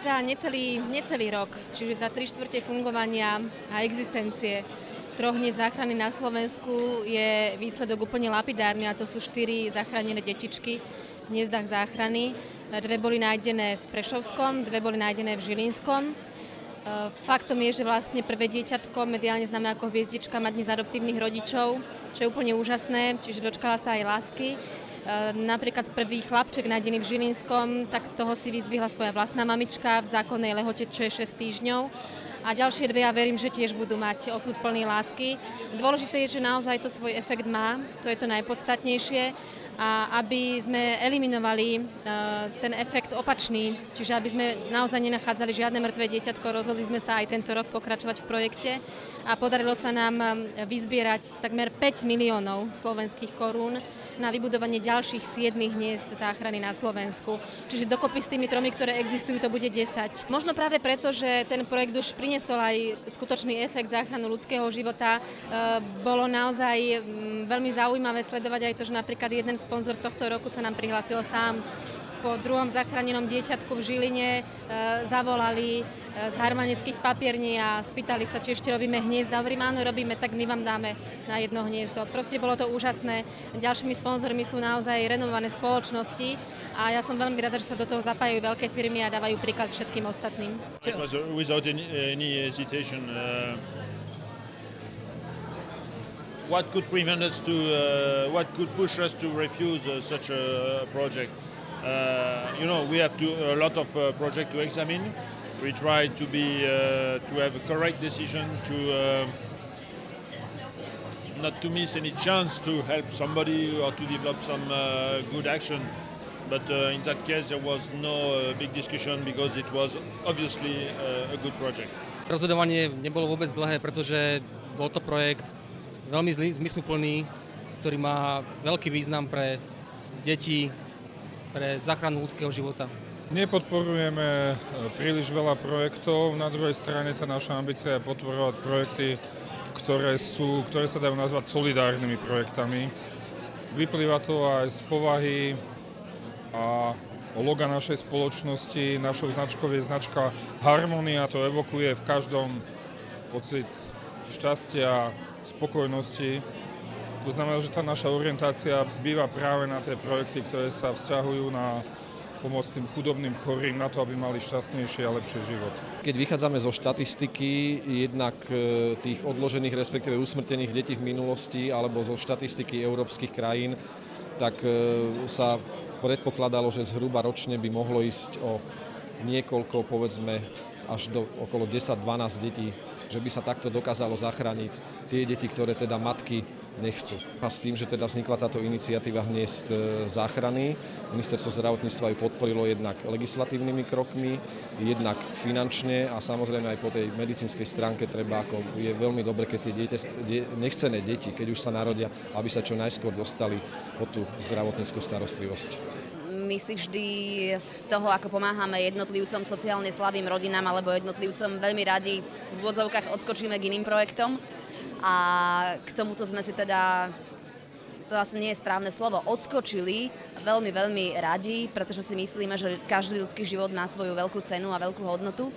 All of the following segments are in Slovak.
za necelý rok, čiže za 3/4 fungovania a existencie 3 hniezd záchrany na Slovensku je výsledok úplne lapidárny, a to sú 4 zachránené detičky v hniezdách záchrany. 2 boli nájdené v Prešovskom, 2 boli nájdené v Žilinskom. Faktom je, že vlastne prvé dieťatko, mediálne známe ako Hviezdička, má dnes adoptívnych rodičov, čo je úplne úžasné, čiže dočkala sa aj lásky. Napríklad prvý chlapček nájdený v Žilinskom, tak toho si vyzdvihla svoja vlastná mamička v zákonnej lehote, čo je 6 týždňov. A ďalšie 2, ja verím, že tiež budú mať osud plný lásky. Dôležité je, že naozaj to svoj efekt má, to je to najpodstatnejšie. A aby sme eliminovali ten efekt opačný, čiže aby sme naozaj nenachádzali žiadne mŕtve dieťatko, rozhodli sme sa aj tento rok pokračovať v projekte a podarilo sa nám vyzbierať takmer 5 miliónov slovenských korún na vybudovanie ďalších 7 hniezd záchrany na Slovensku. Čiže dokopy s tými 3, ktoré existujú, to bude 10. Možno práve preto, že ten projekt už priniesol aj skutočný efekt záchranu ľudského života, bolo naozaj veľmi zaujímavé sledovať aj to, že napríklad jeden sponzor tohto roku sa nám prihlásil sám. Po 2. zachránenom dieťatku v Žiline zavolali z harmanických papierní a spýtali sa, či ešte robíme hniezda. Hovorím, áno, robíme, tak my vám dáme na jedno hniezdo. Proste bolo to úžasné. Ďalšími sponzormi sú naozaj renomované spoločnosti a ja som veľmi rada, že sa do toho zapájajú veľké firmy a dávajú príklad všetkým ostatným. It was without any hesitation. What could prevent us what could push us to refuse such a project? We have a lot of projects to examine. We try to have a correct decision, not to miss any chance to help somebody or to develop some good action. But in that case, there was no big discussion because it was obviously a good project. Rozhodovanie nebolo vôbec dlhé, pretože bol to projekt veľmi zmysluplný, ktorý má veľký význam pre deti, pre záchranu ľudského života. Nepodporujeme príliš veľa projektov, na druhej strane tá naša ambícia je podporovať projekty, ktoré sa dajú nazvať solidárnymi projektami. Vyplýva to aj z povahy a loga našej spoločnosti. Našou značkou je značka Harmonia, to evokuje v každom pocit šťastia, spokojnosti. To znamená, že tá naša orientácia býva práve na tie projekty, ktoré sa vzťahujú na pomoc tým chudobným chorým, na to, aby mali šťastnejší a lepší život. Keď vychádzame zo štatistiky, jednak tých odložených, respektíve usmrtených detí v minulosti, alebo zo štatistiky európskych krajín, tak sa predpokladalo, že zhruba ročne by mohlo ísť o niekoľko, povedzme, až do okolo 10-12 detí, že by sa takto dokázalo zachrániť tie deti, ktoré teda matky nechcú. A s tým, že teda vznikla táto iniciatíva hniezd záchrany, ministerstvo zdravotníctva ju podporilo jednak legislatívnymi krokmi, jednak finančne a samozrejme aj po tej medicínskej stránke je veľmi dobre, keď tie nechcené deti, keď už sa narodia, aby sa čo najskôr dostali pod tú zdravotnícku starostlivosť. My si vždy z toho, ako pomáhame jednotlivcom, sociálne slabým rodinám alebo jednotlivcom, veľmi radi v úvodzovkách odskočíme k iným projektom. A k tomuto sme si teda, to asi nie je správne slovo, odskočili veľmi, veľmi radi, pretože si myslíme, že každý ľudský život má svoju veľkú cenu a veľkú hodnotu.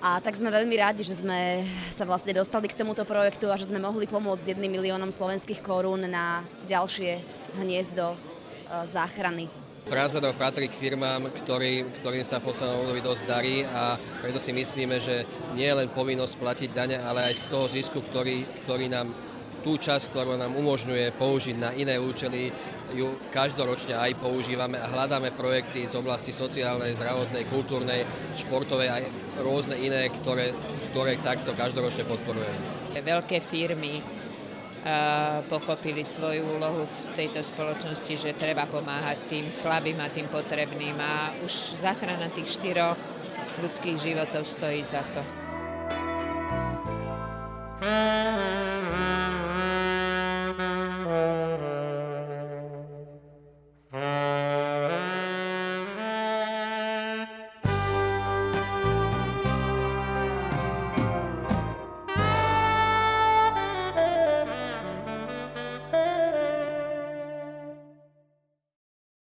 A tak sme veľmi radi, že sme sa vlastne dostali k tomuto projektu a že sme mohli pomôcť 1 miliónom slovenských korún na ďalšie hniezdo záchrany. Transmedov patrí k firmám, ktorým sa v poslednom období dosť darí a preto si myslíme, že nie je len povinnosť platiť dane, ale aj z toho zisku, ktorý nám tú časť, ktorú nám umožňuje použiť na iné účely, ju každoročne aj používame a hľadáme projekty z oblasti sociálnej, zdravotnej, kultúrnej, športovej a rôzne iné, ktoré takto každoročne podporujeme. Veľké firmy pochopili svoju úlohu v tejto spoločnosti, že treba pomáhať tým slabým a tým potrebným a už záchrana tých 4 ľudských životov stojí za to.